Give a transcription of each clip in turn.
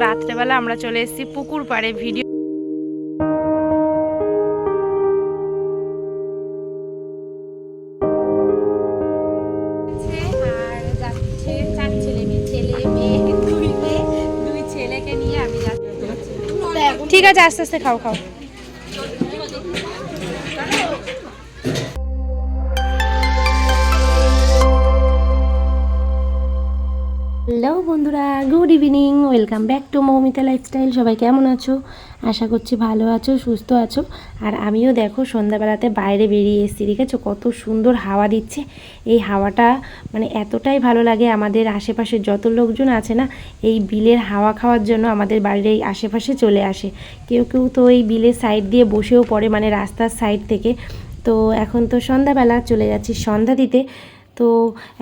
রাত্রেবেলা আমরা চলে এসেছি পুকুর পাড়ে ভিডিও আর যাচ্ছে 4 ছেলে মেয়ে দুই ছেলেকে নিয়ে আমি যাচ্ছি। ঠিক আছে, আস্তে আস্তে খাও। হ্যালো বন্ধুরা, good evening, welcome back to Moumita lifestyle. সবাই কেমন আছো? আশা করছি ভালো আছো, সুস্থ আছো। আর আমিও দেখো সন্ধ্যাবেলাতে বাইরে বেরিয়ে এসেছি। দেখেছো কত সুন্দর হাওয়া দিচ্ছে। এই হাওয়াটা মানে এতটাই ভালো লাগে। আমাদের আশেপাশে যত লোকজন আছে না, এই বিলের হাওয়া খাওয়ার জন্য আমাদের বাড়ির এই আশেপাশে চলে আসে। কেউ কেউ তো এই বিলের সাইড দিয়ে বসেও পড়ে, মানে রাস্তার সাইড থেকে। তো এখন তো সন্ধ্যাবেলা, চলে যাচ্ছি সন্ধ্যা দিতে। তো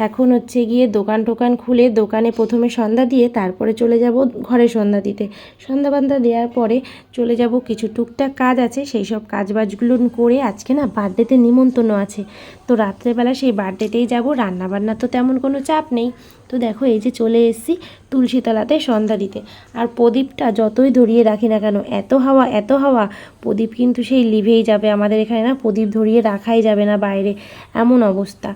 এখন হচ্ছে গিয়ে দোকান টোকান খুলে দোকানে প্রথমে সন্ধ্যা দিয়ে তারপরে চলে যাব ঘরে সন্ধ্যা দিতে। সন্ধ্যা বান্ধা দেওয়ার পরে চলে যাব, কিছু টুকটাক কাজ আছে, সেই সব কাজবাজগুলো করে আজকে না বার্থডেতে নিমন্ত্রণ আছে। তো রাত্রেবেলা সেই বার্থডেতেই যাব। রান্নাবান্না তো তেমন কোনো চাপ নেই। তো দেখো এই যে চলে এসেছি তুলসীতলাতে সন্ধ্যা দিতে। আর প্রদীপটা যতই ধরিয়ে রাখি না কেন, এত হাওয়া, প্রদীপ কিন্তু সেই লিভেই যাবে। আমাদের এখানে না প্রদীপ ধরিয়ে রাখাই যাবে না বাইরে, এমন অবস্থা।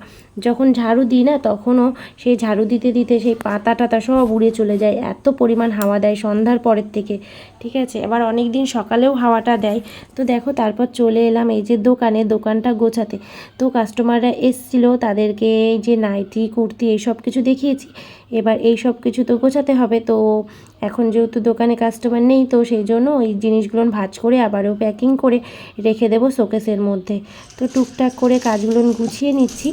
যখন ঝাড়ু দিই না, তখনও সেই ঝাড়ু দিতে দিতে সেই পাতা টাতা সব উড়ে চলে যায়, এত পরিমাণ হাওয়া দেয় সন্ধ্যার পরের থেকে। ঠিক আছে, এবার অনেক দিন সকালেও হাওয়াটা দেয়। তো দেখো তারপর চলে এলাম এই যে দোকানটা গোছাতে। তো কাস্টমাররা এসছিল, তাদেরকে এই যে নাইটি কুর্তি এই সব কিছু দেখিয়েছি। এবার এই সব কিছু তো গোছাতে হবে। তো এখন যেহেতু দোকানে কাস্টমার নেই, তো সেই জন্য ওই জিনিসগুলো ভাঁজ করে আবারও প্যাকিং করে রেখে দেবো শোকেসের মধ্যে। তো টুকটাক করে কাজগুলো গুছিয়ে নিচ্ছি।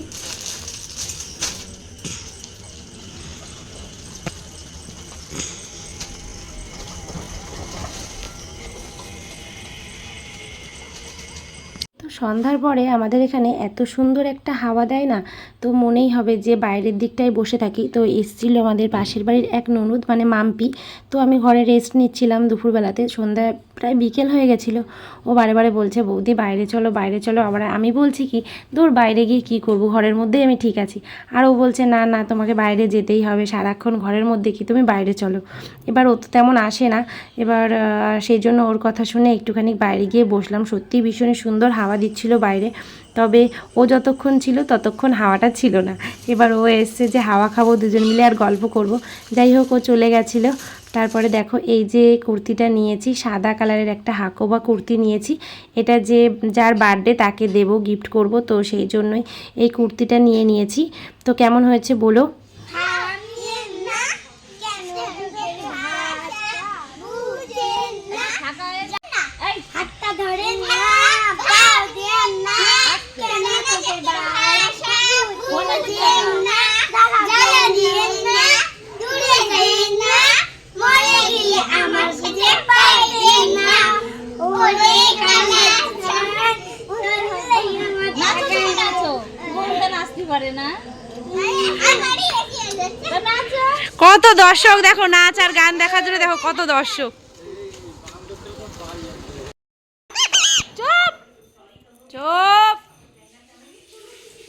সন্ধ্যার পরে আমাদের এখানে এত সুন্দর একটা হাওয়া দেয় না, তো মনেই হবে যে বাইরের দিকটায় বসে থাকি। তো এসছিল আমাদের পাশের বাড়ির এক ননদ, মানে মাম্পি। তো আমি ঘরে রেস্ট নিচ্ছিলাম দুপুরবেলাতে, সন্ধ্যায় প্রায় বিকেল হয়ে গেছিলো। ও বারে বলছে বৌদি বাইরে চলো। আবার আমি বলছি কি দূর, বাইরে গিয়ে কী করবো, ঘরের মধ্যেই আমি ঠিক আছি। আর ও বলছে না তোমাকে বাইরে যেতেই হবে, সারাক্ষণ ঘরের মধ্যে কি, তুমি বাইরে চলো। এবার ও তো তেমন আসে না। এবার সেই জন্য ওর কথা শুনে একটুখানি বাইরে গিয়ে বসলাম। সত্যি ভীষণ সুন্দর হাওয়া দিচ্ছিল বাইরে। তবে ও যতক্ষণ ছিল ততক্ষণ হাওয়াটা ছিল না। এবার ও এসছে যে হাওয়া খাবো দুজন মিলে আর গল্প করব। যাই হোক, ও চলে গেছিলো। তারপরে দেখো এই যে কুর্তিটা নিয়েছি, সাদা কালারের একটা হাকোবা কুর্তি নিয়েছি। এটা যে যার বার্থডে তাকে দেব, গিফট করব, তো সেই জন্যই এই কুর্তিটা নিয়েছি। তো কেমন হয়েছে বলো? কত দর্শক দেখো, নাচ আর গান দেখার জন্য দেখো কত দর্শক। চুপ চুপ,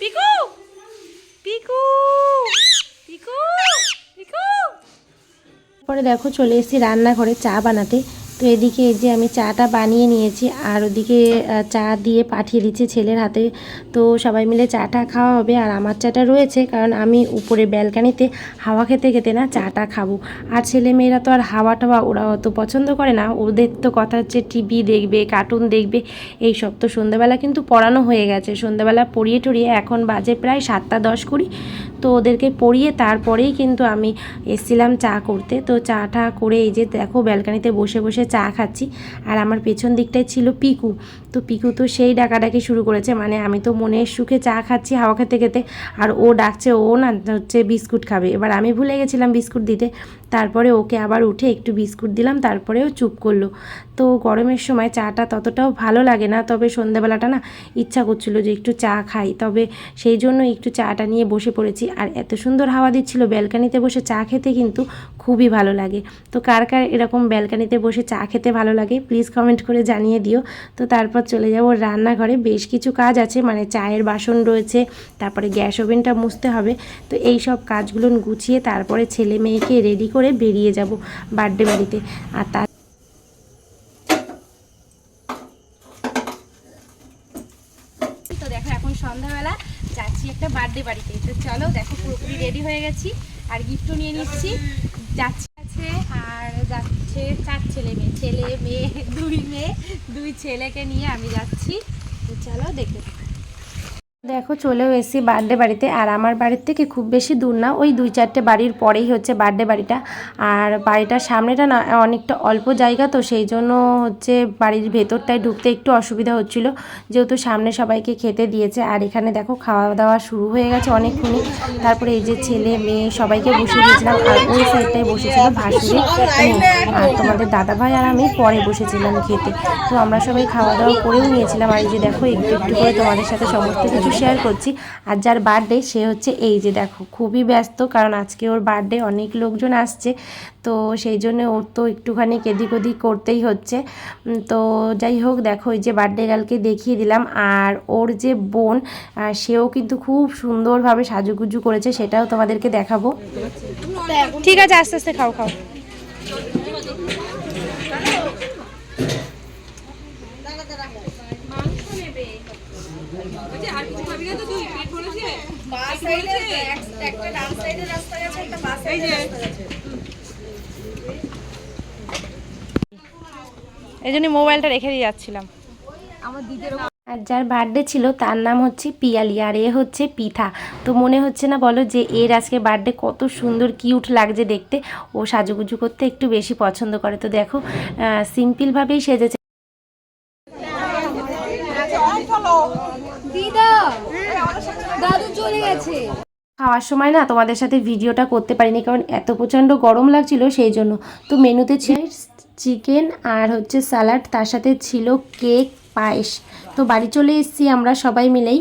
পিকু পিকু পিকু পিকু। পরে দেখো চলে এসেছি রান্নাঘরে চা বানাতে। তো এদিকে এই যে আমি চাটা বানিয়ে নিয়েছি, আর ওদিকে চা দিয়ে পাঠিয়ে দিচ্ছি ছেলের হাতে। তো সবাই মিলে চাটা খাওয়া হবে। আর আমার চাটা রয়েছে, কারণ আমি উপরে ব্যালকানিতে হাওয়া খেতে না চাটা খাবো। আর ছেলেমেয়েরা তো আর হাওয়া টাওয়া ওরা অত পছন্দ করে না। ওদের তো কথা হচ্ছে টিভি দেখবে, কার্টুন দেখবে, এইসব। তো সন্ধ্যাবেলা কিন্তু পড়ানো হয়ে গেছে। সন্ধ্যাবেলা পড়িয়ে টড়িয়ে এখন বাজে প্রায় 7:10 তো ওদেরকে পড়িয়ে তারপরেই কিন্তু আমি এসেছিলাম চা করতে। তো চাটা করে এই যে দেখো ব্যালকানিতে বসে বসে চা খাচ্ছি। আর আমার পেছন দিকটায় ছিল পিকু। তো পিকু তো সেই ডাকাডাকি শুরু করেছে, মানে আমি তো মনের সুখে চা খাচ্ছি হাওয়া খেতে, আর ও ডাকছে, ও না হচ্ছে বিস্কুট খাবে। এবার আমি ভুলে গেছিলাম বিস্কুট দিতে। তারপরে ওকে আবার উঠে একটু বিস্কুট দিলাম, তারপরেও চুপ করলো। তো গরমের সময় চাটা ততটাও ভালো লাগে না, তবে সন্ধ্যাবেলাটা না ইচ্ছা করছিল যে একটু চা খাই, তবে সেই জন্য একটু চাটা নিয়ে বসে পড়েছি। আর এত সুন্দর হাওয়া দিচ্ছিল, ব্যালকানিতে বসে চা খেতে কিন্তু খুবই ভালো লাগে। তো কার কার এরকম ব্যালকানিতে বসে চা খেতে ভালো লাগে প্লিজ কমেন্ট করে জানিয়ে দিও। তো তারপর চলে যাব রান্নাঘরে, বেশ কিছু কাজ আছে, মানে চায়ের বাসন রয়েছে, তারপরে গ্যাস ওভেনটা মুছতে হবে। তো এই সব কাজগুলো গুছিয়ে তারপরে ছেলে মেয়েকে রেডি করে বেরিয়ে যাব বার্থডে বাড়িতে। আর তার তো দেখো এখন সন্ধ্যাবেলা যাচ্ছি একটা বার্থডে বাড়িতে। তো চলো দেখো পুরোপুরি রেডি হয়ে গেছি আর গিফটও নিয়ে নিচ্ছি। যাচ্ছি আছে আর যাচ্ছে 4 ছেলে মেয়ে 2 ছেলেকে নিয়ে আমি যাচ্ছি। তো চলো দেখতে দেখো চলেও এসেছি বার্থডে বাড়িতে। আর আমার বাড়ির থেকে খুব বেশি দূর না, ওই 2-4টে বাড়ির পরেই হচ্ছে বার্থডে বাড়িটা। আর বাড়িটার সামনেটা না অনেকটা অল্প জায়গা, তো সেই জন্য হচ্ছে বাড়ির ভেতরটায় ঢুকতে একটু অসুবিধা হচ্ছিল, যেহেতু সামনে সবাইকে খেতে দিয়েছে। আর এখানে দেখো খাওয়া দাওয়া শুরু হয়ে গেছে অনেকক্ষণই। তারপরে এই যে ছেলে মেয়ে সবাইকে বসিয়ে দিয়েছিলাম। আর ওই সাইডটায় বসেছিল ভাসুরে, আর তোমাদের দাদাভাই আর আমি পরে বসেছিলাম খেতে। তো আমরা সবাই খাওয়া দাওয়া করেও নিয়েছিলাম। আর এই যে দেখো একটু একটু করে তোমাদের সাথে সমস্ত কিছু শেয়ার করছি। আর যার বার্থডে সে হচ্ছে এই যে দেখো খুবই ব্যস্ত, কারণ আজকে ওর বার্থডে, অনেক লোকজন আসছে, তো সেই জন্য ওর তো একটুখানি এদিক ওদিক করতেই হচ্ছে। তো যাই হোক দেখো এই যে বার্থডে গার্লকে দেখিয়ে দিলাম। আর ওর যে বোন সেও কিন্তু খুব সুন্দরভাবে সাজুগুজু করেছে, সেটাও তোমাদেরকে দেখাবো। ঠিক আছে আস্তে আস্তে খাও খাও। এই জন্য মোবাইলটা রেখে দিয়ে যাচ্ছিলাম। আর যার বার্থডে ছিল তার নাম হচ্ছে পিয়ালি, আর এ হচ্ছে পিঠা। তো মনে হচ্ছে না বলো যে এর আজকে বার্থডে কত সুন্দর কিউট লাগছে দেখতে। ও সাজুগুজু করতে একটু বেশি পছন্দ করে। তো দেখো সিম্পলভাবেই সেজেছে। খাওয়ার সময় না তোমাদের সাথে ভিডিওটা করতে পারিনি, কারণ এত প্রচণ্ড গরম লাগছিল সেই জন্য। তো মেনুতে ছিল চিকেন আর হচ্ছে স্যালাড, তার সাথে ছিল কেক, পায়েস। তো বাড়ি চলে এসেছি আমরা সবাই মিলেই।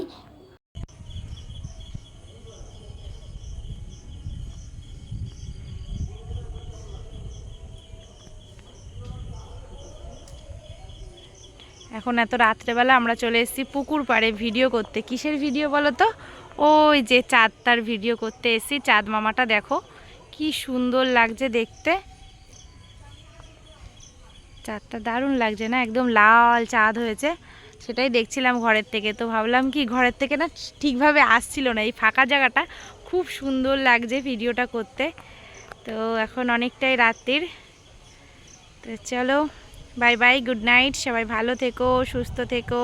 এখন এত রাত্রেবেলা আমরা চলে এসেছি পুকুর পাড়ে ভিডিও করতে। কিসের ভিডিও বলো তো? ওই যে চাঁদটার ভিডিও করতে এসেছি। চাঁদ মামাটা দেখো কি সুন্দর লাগছে দেখতে, চাঁদটা দারুণ লাগছে না, একদম লাল চাঁদ হয়েছে। সেটাই দেখছিলাম ঘরের থেকে। তো ভাবলাম কি ঘরের থেকে না ঠিকভাবে আসছিল না, এই ফাঁকা জায়গাটা খুব সুন্দর লাগছে ভিডিওটা করতে। তো এখন অনেকটাই রাত্রির। তো চলো বাই বাই, গুড নাইট, সবাই ভালো থেকো, সুস্থ থেকো।